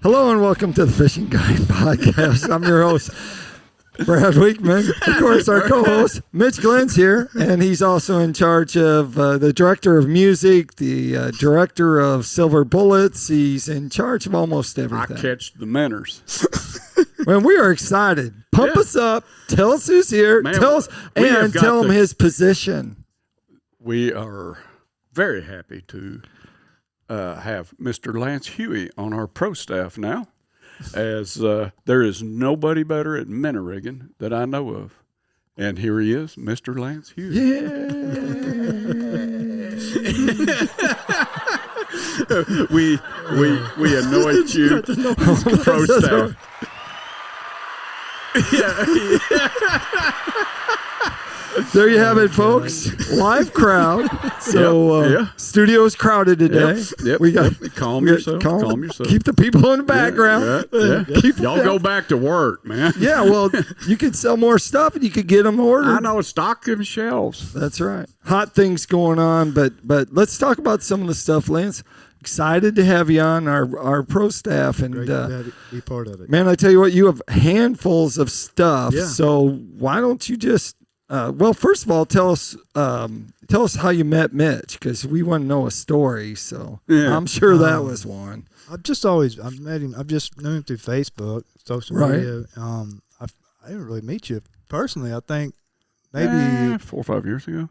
Hello and welcome to the Fishing Guide Podcast. I'm your host, Brad Weekman. Of course, our co-host, Mitch Glenn's here, and he's also in charge of the director of music, the director of Silver Bullets. He's in charge of almost everything. I catch the minnows. Man, we are excited. Pump us up. Tell us who's here. Man, tell us and tell him his position. We are very happy to have Mr. Lance Hughey on our pro staff now, as there is nobody better at minnow rigging that I know of. And here he is, Mr. Lance Hughey. Yeah. we annoyed you pro staff. There you have it, folks. Live crowd. So studio's crowded today. Yep. We got calm yourself. Calm yourself. Keep the people in the background. Y'all go back to work, man. Yeah, well, you could sell more stuff and you could get them ordered. I know, stock them shelves. That's right. Hot things going on, but let's talk about some of the stuff, Lance. Excited to have you on our pro staff, and great to be part of it. Man, I tell you what, you have handfuls of stuff. Yeah. So why don't you just well, first of all, tell us how you met Mitch, because we want to know a story. So I'm sure that was one. I've met him. I've just known him through Facebook, social media. I didn't really meet you personally. I think maybe 4 or 5 years ago.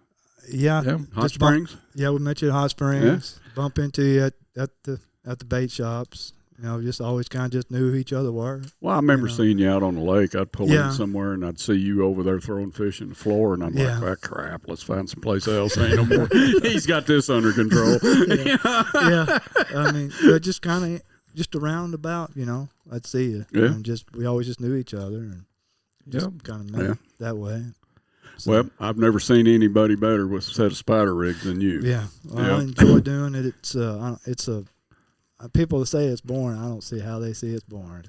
Yeah. Hot Springs. We met you at Hot Springs. Yeah. Bump into you at the bait shops. You know, just always kind of just knew who each other were. Well, I remember seeing you out on the lake. I'd pull in somewhere, and I'd see you over there throwing fish in the floor, and I'm like, oh, crap, let's find someplace else. Ain't no more. He's got this under control. Yeah. I mean, just kind of just around about, I'd see you. Yeah. And we always just knew each other, and just kind of met that way. So, well, I've never seen anybody better with a set of spider rigs than you. Yeah. Well, I enjoy doing it. It's people that say it's boring. I don't see how they see it's boring.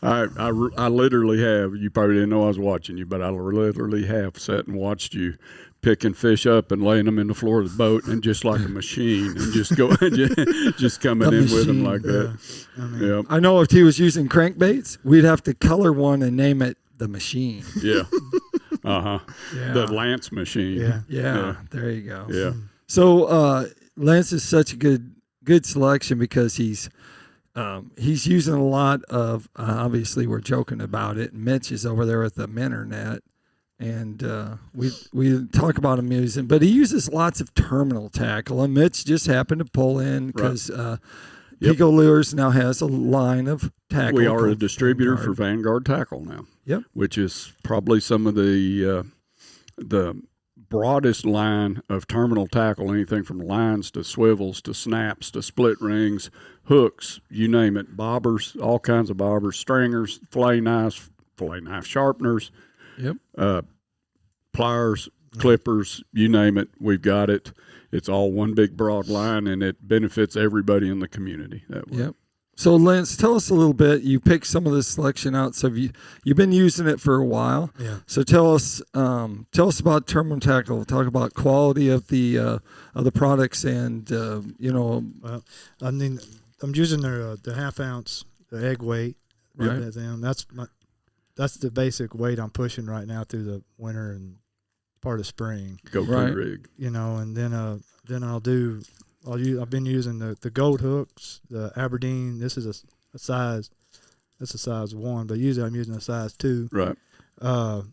I literally have. You probably didn't know I was watching you, but I literally have sat and watched you picking fish up and laying them in the floor of the boat, and just like a machine, and just go, just coming in with them like that. I know if he was using crankbaits, we'd have to color one and name it the machine. Yeah. The Lance machine. Yeah. There you go. Yeah. So Lance is such a good selection because he's using a lot of obviously we're joking about it. Mitch is over there with the internet, and we talk about him using, but he uses lots of terminal tackle, and Mitch just happened to pull in because Pico Lures now has a line of tackle. We are a distributor for Vanguard Tackle now. Yep. Which is probably some of the broadest line of terminal tackle, anything from lines to swivels to snaps to split rings, hooks, you name it, bobbers, all kinds of bobbers, stringers, fillet knife sharpeners, pliers, clippers, you name it, we've got it. It's all one big broad line, and it benefits everybody in the community that way. Yep. So, Lance, tell us a little bit. You picked some of this selection out. So, you've been using it for a while. Yeah. So, tell us about terminal tackle. Talk about quality of the products, and Well, I mean, I'm using the half ounce, the egg weight. Right. That's the basic weight I'm pushing right now through the winter and part of spring. Go rig. And then I've been using the gold hooks, the Aberdeen. This is a size 1, but usually I'm using a size 2. Right. I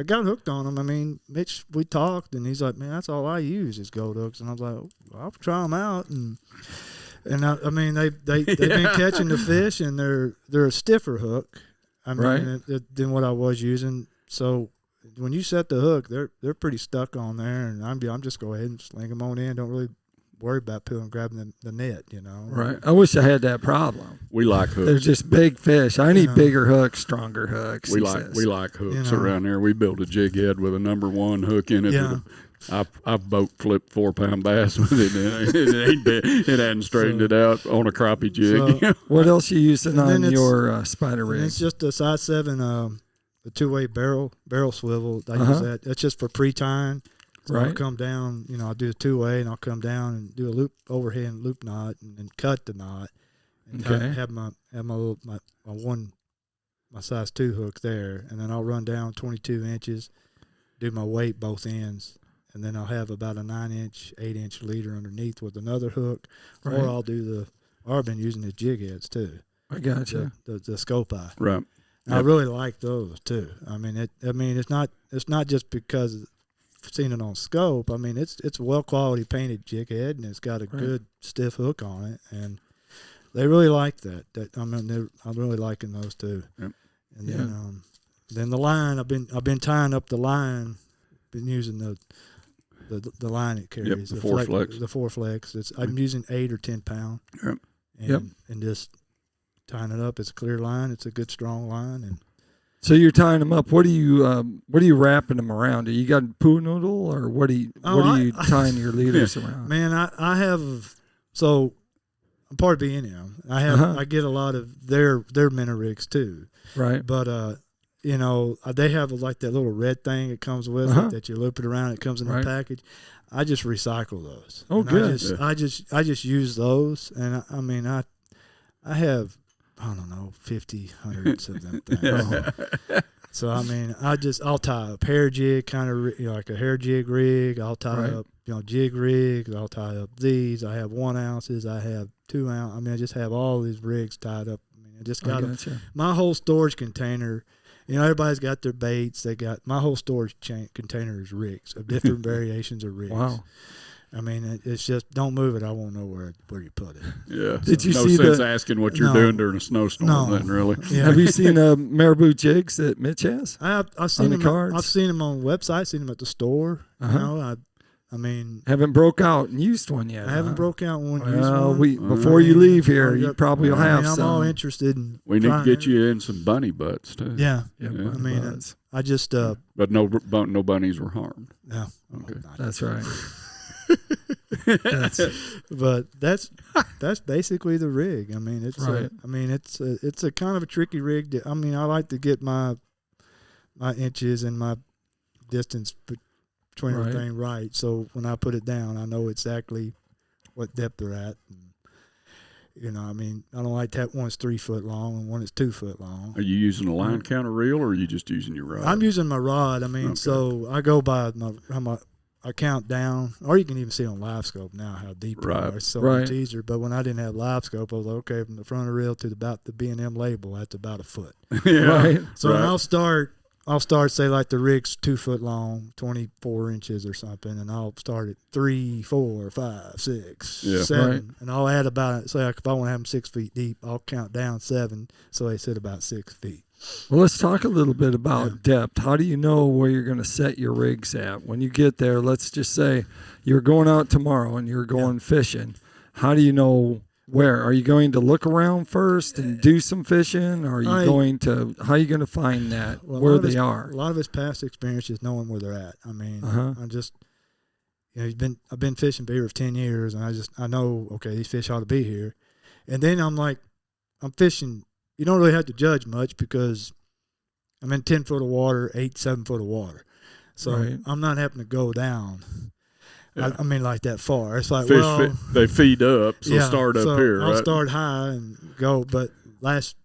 got hooked on them. I mean, Mitch, we talked, and he's like, "Man, that's all I use is gold hooks." And I was like, well, "I'll try them out." And I mean, they've been catching the fish, and they're a stiffer hook. I mean, than what I was using. So when you set the hook, they're pretty stuck on there, and I'm just go ahead and sling them on in. Don't really worry about grabbing the net, Right. I wish I had that problem. We like hooks. They're just big fish. I need bigger hooks, stronger hooks. We like hooks around here. We built a jig head with a number 1 hook in it. Yeah. I've boat flipped 4-pound bass with it. It hadn't straightened it out on a crappie jig. So, what else you using on your spider rig? It's just a size 7, the 2-way barrel swivel. I use that. That's just for pre-tying. So I'll Right. come down, I'll do a 2-way, and I'll come down and do a loop overhand loop knot, and then cut the knot, and Okay. have my size 2 hook there, and then I'll run down 22 inches, do my weight both ends, and then I'll have about a 9-inch, 8-inch leader underneath with another hook, Right. or I've been using the jig heads too, I gotcha. the scope eye. Right. And I really like those too. It's not just because I've seen it on scope. I mean, it's a well quality painted jig head, and it's got a good stiff hook on it, and they really like that. I'm really liking those too. Yep. And then the line, I've been tying up the line, been using the line it carries. the Force Flex. The 4 Flex. I'm using 8 or 10 pound. Yep. And just tying it up. It's a clear line. It's a good strong line, and So you're tying them up. What are you wrapping them around? Do you got poo noodle, or what are you tying your leaders around? man, I have, so I'm part of B&M. I get a lot of their Minnow rigs too. Right. But they have like that little red thing that comes with it that you loop it around. It comes in a package. I just recycle those. Oh, and good. I just use those, and I have, I don't know, 50, hundreds of them things. So I'll tie up hair jig, kind of like a hair jig rig. I'll tie up jig rigs. I'll tie up these. I have 1 ounces. I have 2 ounce. I just have all these rigs tied up. I just got my whole storage container. Everybody's got their baits. They got my whole storage container is rigs of different variations of rigs. Wow. It's just, don't move it. I won't know where you put it. Yeah. Did you no see sense asking what you're doing during a snowstorm? No. Then really. Yeah. Have you seen marabou jigs that Mitch has? I've seen on the them. cards? I've seen them on websites. Seen them at the store. Haven't broke out and used one yet. I haven't broke out one. Well, before you leave here, you probably will have I'm some. all interested in. We need to get you in some bunny butts too. Yeah. Yeah. I just. But no bunnies were harmed. No. Okay. That's right. But that's basically the rig. It's right. It's a kind of a tricky rig. I like to get my inches and my distance between everything right. So when I put it down, I know exactly what depth they're at. And, I don't like that one's 3 foot long and one is 2 foot long. Are you using a line counter reel, or are you just using your rod? I'm using my rod. So I go by I count down, or you can even see on live scope now how deep it is. It's so much easier. But when I didn't have live scope, I was like, okay, from the front of the reel to about the B&M label, that's about a foot. Right. So I'll start, say, like the rig's 2 foot long, 24 inches or something, and I'll start at 3, 4, 5, 6, 7, and I'll add about, say, like if I want to have them 6 feet deep, I'll count down 7, so they sit about 6 feet. Well, let's talk a little bit about depth. How do you know where you're going to set your rigs at? When you get there, let's just say you're going out tomorrow and you're going fishing. How do you know where? Are you going to look around first and do some fishing? Or how are you going to find that, where they are? A lot of his past experience is knowing where they're at. I've been fishing beaver for 10 years, and I know, okay, these fish ought to be here. And then I'm fishing. You don't really have to judge much because I'm in 10 foot of water, 8, 7 foot of water. So I'm not having to go down. Yeah. Like that far. It's like, fish they feed up, so start up here. I'll start high and go. But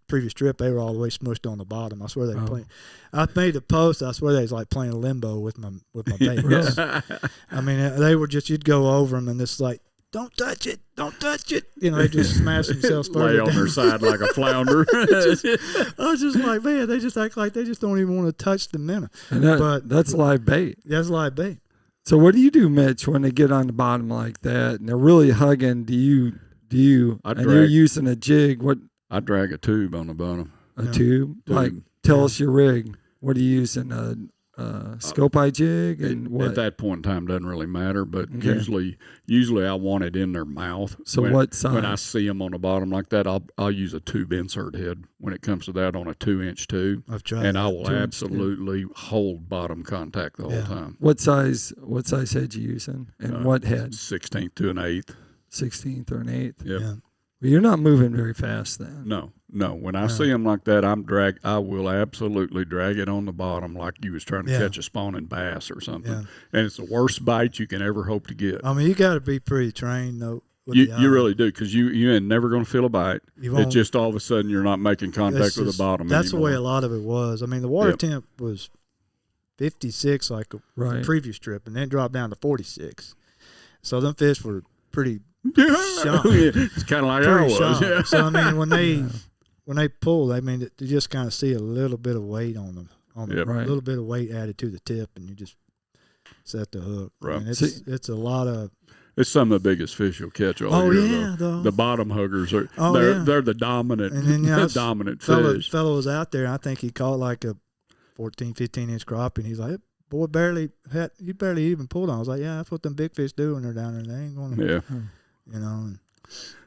previous trip, they were all the way smushed on the bottom. I swear they were playing. I made a post. I swear they was like playing limbo with my bait. They were just, you'd go over them and it's like, don't touch it. They just smash themselves further lay on down. their side like a flounder. I was just like, man, they just act like they just don't even want to touch the minnow. But that's live bait. That's live bait. So what do you do, Mitch, when they get on the bottom like that and they're really hugging? Do you you're using a jig? What? I drag a tube on the bottom. A tube? Like, tell us your rig. What are you using? A scope eye jig? And what? At that point in time, doesn't really matter. But usually I want it in their mouth. So what size? When I see them on the bottom like that, I'll use a tube insert head when it comes to that on a 2-inch tube. I've tried. And I will absolutely hold bottom contact the whole time. What size head you using? And what head? 16th to an 1/8. 16th or an 1/8. Yep. Yeah. Well, you're not moving very fast then. No. When I see them like that, I will absolutely drag it on the bottom like you was trying to catch a spawning bass or something. Yeah. And it's the worst bite you can ever hope to get. I mean, you got to be pretty trained though. You really do, because you ain't never going to feel a bite. It's just all of a sudden you're not making contact with the bottom That's anymore. the way a lot of it was. I mean, the water temp was 56 like the previous trip, and then dropped down to 46. So them fish were pretty shocked. It's kind of like I was. Yeah. So, I mean, when they pull, I mean, you just kind of see a little bit of weight on them. A little bit of weight added to the tip, and you just set the hook. Right. I mean, it's a lot of... It's some of the biggest fish you'll catch all year. The bottom huggers they're the dominant, and then, dominant fish. Fellow was out there. I think he caught like a 14, 15-inch crappie, and he's like, "Boy, you barely even pulled on." I was like, "Yeah, that's what them big fish do when they're down there. They ain't going to." Yeah, you know.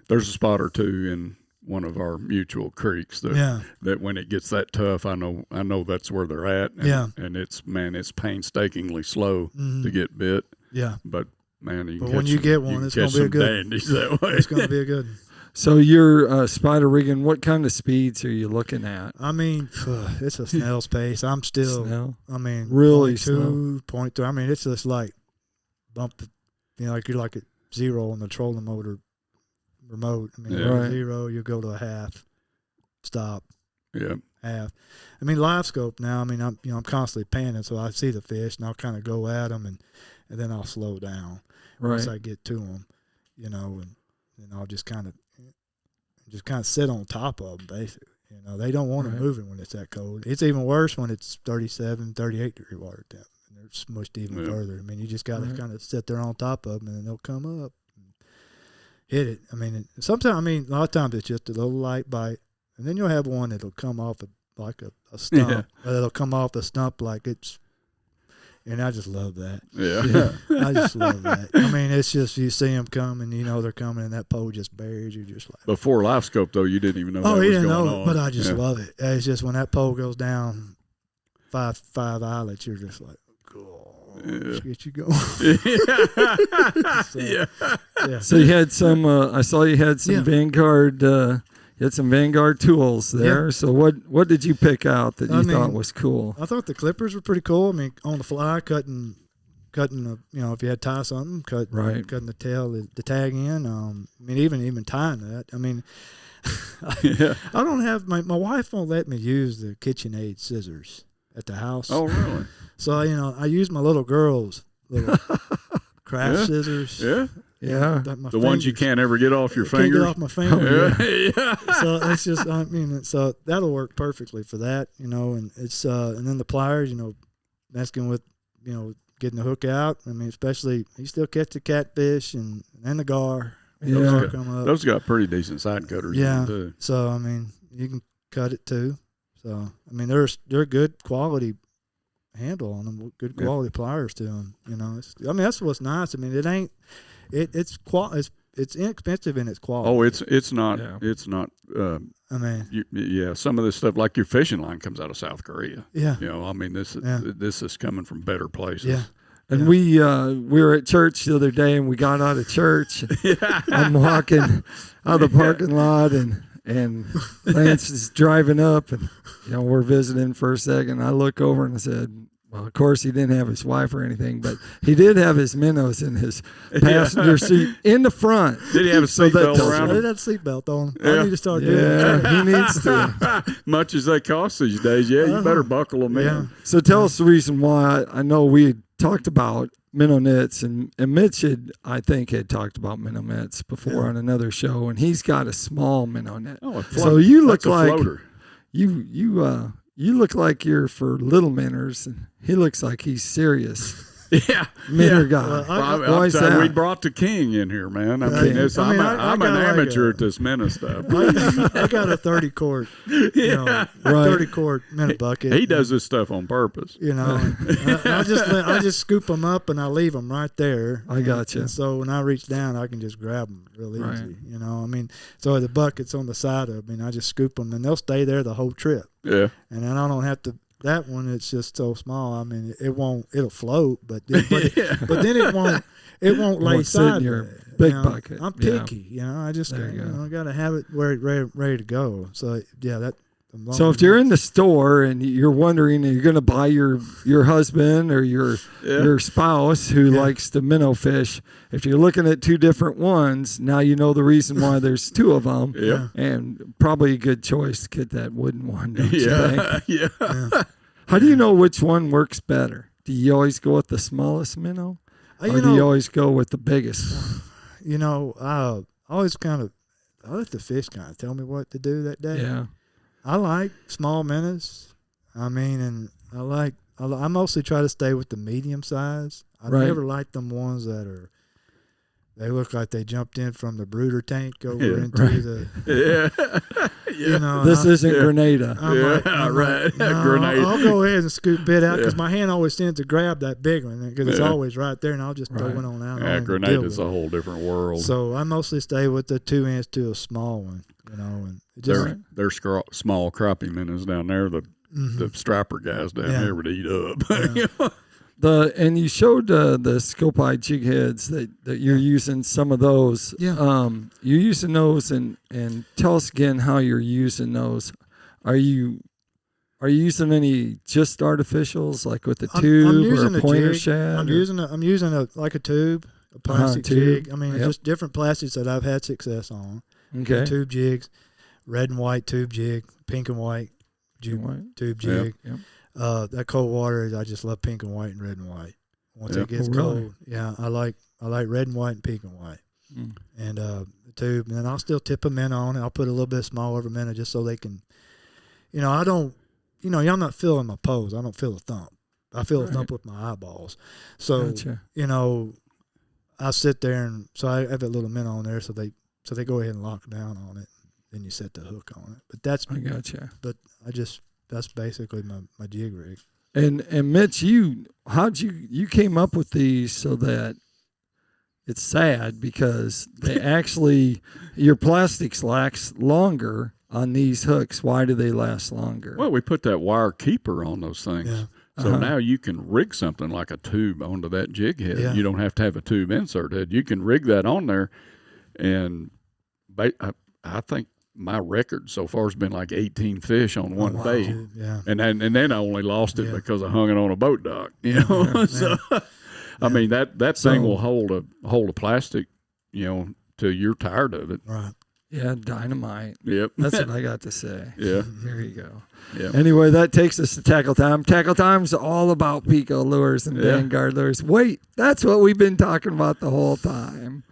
There's a spot or two in one of our mutual creeks that when it gets that tough, I know that's where they're at. And it's painstakingly slow to get bit. Yeah, but. Man, when you get one, it's going to be a good dandies that way. It's going to be a good one. So you're spider rigging. What kind of speeds are you looking at? I mean, it's a snail's pace. I'm still, I mean, really 0.2, 0.3. I mean, it's just like like you're like at 0 on the trolling motor remote. I mean, 0, you go to a half, stop. Yeah. Half. I mean, live scope now. I mean, I'm constantly panning, so I see the fish and I'll kind of go at them and then I'll slow down once I get to them, and I'll just kind of sit on top of them, basically. They don't want to move it when it's that cold. It's even worse when it's 37, 38 degree water temp, and they're smushed even further. I mean, you just got to kind of sit there on top of them, and then they'll come up and hit it. I mean, a lot of times it's just a little light bite, and then you'll have one that'll come off like a stump, or that'll come off the stump like it's. And I just love that. Yeah. I just love that. I mean, it's just you see them coming, they're coming, and that pole just buries you just like. Before live scope, though, you didn't even know that was going on. But I just love it. It's just when that pole goes down five eyelets, you're just like, let's get you going. So you had some. I saw you had some Vanguard. You had some Vanguard tools there. Yeah. So what did you pick out that you thought was cool? I thought the clippers were pretty cool. I mean, on the fly, cutting if you had to tie something, cutting the tail, the tag in. I mean, even tying that. I mean, I don't have my wife won't let me use the KitchenAid scissors at the house. Oh, really? So I use my little girl's little craft scissors. Yeah. Yeah, the ones you can't ever get off your fingers. Can't get off my finger. So it's just, so that'll work perfectly for that, and it's, and then the pliers, messing with, getting the hook out. I mean, especially you still catch the catfish and the gar. Those got pretty decent side cutters. Yeah. In them too. So I mean, you can cut it too. So I mean, they're good quality handle on them, good quality pliers to them. That's what's nice. I mean, it ain't. It's inexpensive in its quality. Oh, it's not. Yeah. It's not. I mean, some of this stuff, like your fishing line, comes out of South Korea. Yeah. I mean, this is coming from better places. Yeah. And we were at church the other day, and we got out of church. I'm walking out of the parking lot, and Lance is driving up, and we're visiting for a second. I look over and I said, well, of course, he didn't have his wife or anything, but he did have his minnows in his passenger seat in the front. Did he have a seatbelt around him? I did have a seatbelt on him. I need to start doing that. He needs to. Much as they cost these days, you better buckle them in. So tell us the reason why. I know we had talked about minnow nets, and Mitch I think had talked about minnow nets before on another show, and he's got a small minnow net. Oh, so you look That's like a floater. You look like you're for little minnows, and he looks like he's serious. Minnow guy. We brought the king in here, man. I'm an amateur at this minnow stuff. I got a 30 quart, 30 quart minnow bucket. He does this stuff on purpose. I just scoop them up and I leave them right there. I got you. And so when I reach down, I can just grab them real easy. So the bucket's on the side of me, and I just scoop them, and they'll stay there the whole trip. Yeah. And then I don't have to. That one, it's just so small. I mean, it'll float, but then it won't lay sideways. Big you know, bucket. I'm Yeah. picky. You know, I just There you go. I got to have it where it ready to go. So yeah, that. So if you're in the store and you're wondering, you're going to buy your husband or your spouse who likes the minnow fish. If you're looking at two different ones, now you know the reason why there's two of them. Yeah. And probably a good choice to get that wooden one. Don't you think? Yeah. How do you know which one works better? Do you always go with the smallest minnow, or do you always go with the biggest one? You know, I always I let the fish kind of tell me what to do that day. Yeah. I like small minnows. I mean, and I mostly try to stay with the medium size. I never like them ones that they look like they jumped in from the brooder tank over into the. You know, this isn't Grenada. Grenada. I'll go ahead and scoop bit out because my hand always tends to grab that big one because it's always right there, and I'll just throw it on out. Yeah, Grenada's a whole different world. So I mostly stay with the 2-inch to a small one, you know, and they're small crappie minnows down there. The striper guys down there would eat up. Yeah. And you showed the scope eye jig heads that you're using some of those. Yeah. You're using those and tell us again how you're using those. Are you using any just artificials like with the tube or a pointer shad? I'm using a tube, a plastic jig. I mean, just different plastics that I've had success on. Okay. Tube jigs, red and white tube jig, pink and white tube jig. Yep. That cold water, I just love pink and white and red and white. Once it gets cold, I like red and white and pink and white. And the tube, and then I'll still tip a minnow on it. I'll put a little bit smaller of a minnow just so they can, you know, I'm not feeling my pose. I don't feel a thump. I feel a thump with my eyeballs. So, you know, I sit there and so I have a little minnow on there, so they go ahead and lock down on it. Then you set the hook on it. But I gotcha. But that's basically my jig rig. And Mitch, how'd you came up with these so that it's sad because they actually your plastics last longer on these hooks. Why do they last longer? Well, we put that wire keeper on those things. Yeah. So now you can rig something like a tube onto that jig head. Yeah. You don't have to have a tube insert head. You can rig that on there, and I think my record so far has been like 18 fish on one bait. Yeah. And then I only lost it because I hung it on a boat dock. You know, so I mean that thing will hold a plastic, you know, till you're tired of it. Right. Yeah, dynamite. Yep. That's what I got to say. Yeah. There you go. Yeah. Anyway, that takes us to tackle time. Tackle time's all about Pico lures and Vanguard lures. Wait, that's what we've been talking about the whole time.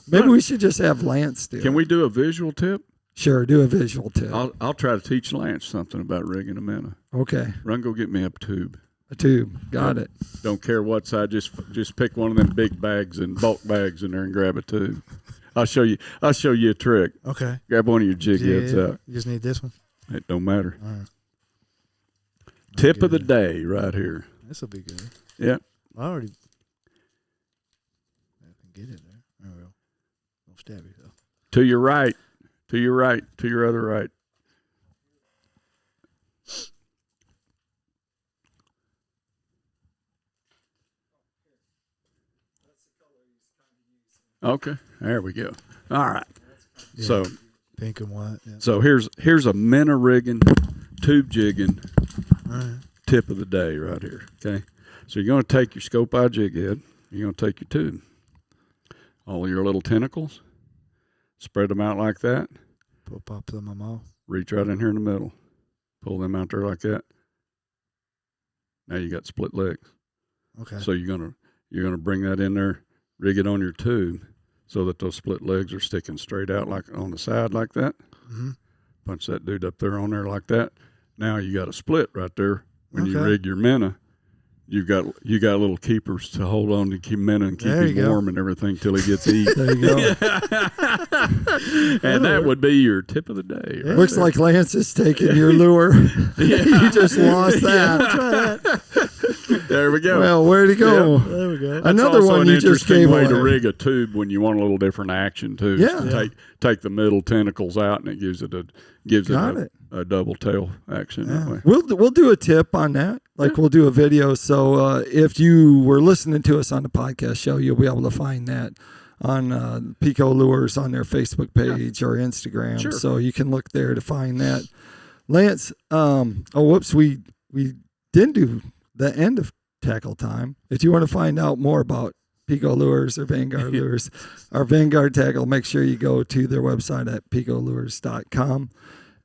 Maybe we should just have Lance do it. Can we do a visual tip? Sure, do a visual tip. I'll try to teach Lance something about rigging a minnow. Okay. Run, go get me a tube. A tube. Got it. Don't care what side. Just pick one of them big bags and bulk bags in there and grab a tube. I'll show you a trick. Okay. Grab one of your jig heads out. You just need this one. It don't matter. All right. Tip of the day right here. This will be good. Yeah. I already. I can get it there. There we go. Don't stab yourself. To your right. To your right. To your other right. Okay, there we go. All right. Yeah. So Pink and white. Yeah. so here's a minnow rigging, tube jigging All right. tip of the day right here. Okay. So you're going to take your scope eye jig head. You're going to take your tube. All your little tentacles. Spread them out like that. Pop them in my mouth. Reach right in here in the middle. Pull them out there like that. Now you got split legs. Okay. So you're gonna bring that in there, rig it on your tube, so that those split legs are sticking straight out like on the side like that. Mm-hmm. Punch that dude up there on there like that. Now you got a split right there. When you Okay. rig your minnow, you got little keepers to hold on to keep minnow and keep There you him go. warm and everything till he gets eat. There you go. And that would be your tip of the day. Yeah. Looks like Lance is taking your lure. You just lost that. There we go. Well, where'd he go? There we go. That's Another also one an you just interesting gave way away. to rig a tube when you want a little different action too. Yeah. To take the middle tentacles out, and it gives it Got a double tail action that way. We'll do a tip on that. Like we'll do a video. So if you were listening to us on the podcast show, you'll be able to find that Pico Lures on their Facebook page or Instagram. Sure. So you can look there to find that. Lance, we didn't do the end of tackle time. If you want to find out more about Pico Lures or Vanguard Lures or Vanguard Tackle, make sure you go to their website at picolures.com.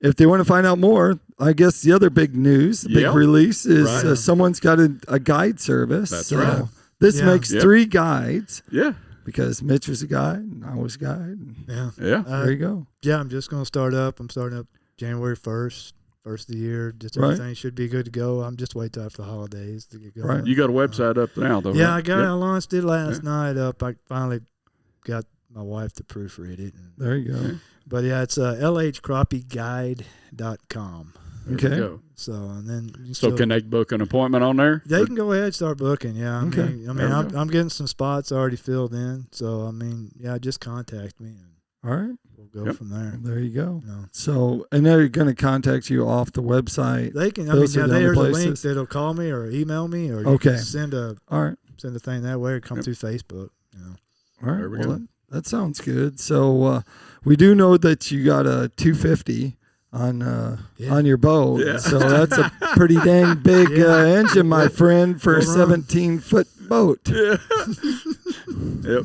If they want to find out more, I guess the other big news, the big release is someone's got a guide service. That's right. This makes 3 guides. Yeah. Because Mitch was a guide and I was a guide. Yeah. There you go. Yeah, I'm just going to start up. I'm starting up January 1st. First of the year, just everything should be good to go. I'm just waiting after the holidays to get going. Right. You got a website up now, though, Yeah, right? I launched it last night up. I finally got my wife to proofread it. There you go. But yeah, it's lhcrappieguide.com. Okay. So, and then Can they book an appointment on there? They can go ahead and start booking. Yeah. I mean, There we I'm getting some spots already filled in. So, I mean, yeah, just contact me and All right. we'll go from there. There you go. No. So, and they're going to contact you off the website. They can. Those are the there's a only link places. that'll call me or email me, or you can send a thing that way, or come through Facebook. You know. All right. There we go. That sounds good. So we do know that you got a 250 on your boat. Yeah. So that's a pretty dang big engine, my friend, for a 17-foot boat. Yeah. Yep.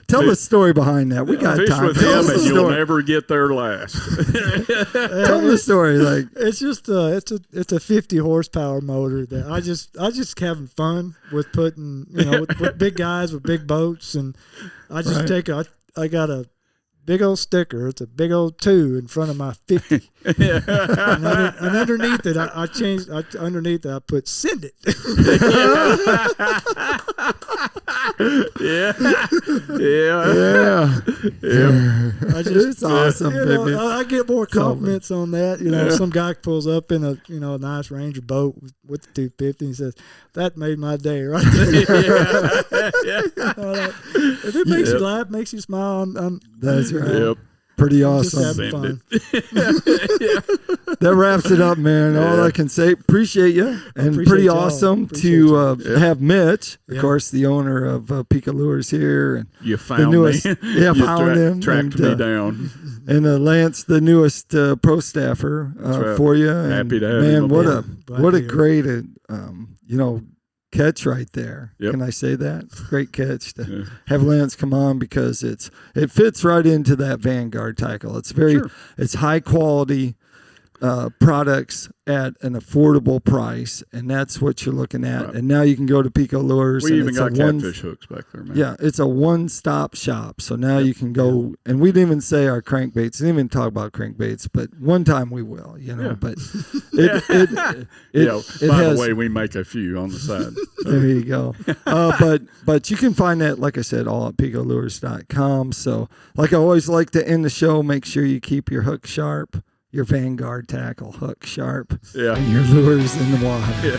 Tell the story behind that. We got Fish time. with Tell him, us and the you'll story. never get there last. Tell the story. Like It's just it's a 50 horsepower motor that I just having fun with putting, with big guys with big boats, and I just I got a big old sticker. It's a big old 2 in front of my 50. and underneath it, I changed. Underneath it, I put "send it." Yeah. It's awesome, baby. I get more compliments on that. Some guy pulls up in a nice Ranger boat with the 250 and says, "That made my day right there." If it makes you laugh, makes you smile, That's right. Yep. Pretty just awesome. having fun. That wraps it up, man. All I can say, appreciate you, and Appreciate pretty y'all. awesome Appreciate to have Mitch, of course, the owner of Pico Lures here, and You found the newest, me. yeah, You found him, tracked and, me down. and Lance, the newest pro staffer right. for you. And, Happy to have man, him what aboard. a great catch right there. Yep. Can I say that? Great catch to have Lance come on, because it fits right into that Vanguard tackle. It's it's high quality products at an affordable price, and that's what you're looking at. Right. And now you can go to Pico Lures. We and even it's got a catfish hooks back there, man. Yeah, it's a one-stop shop. So now you can go, and we didn't even say our crankbaits. Didn't even talk about crankbaits, but one time we will, Yeah. But it by has, the way, we make a few on the side. there you go. But you can find that, like I said, all at picolures.com. So, like I always like to end the show, make sure you keep your hook sharp, your Vanguard tackle hook sharp, Yeah. and your lures in the water. Yeah.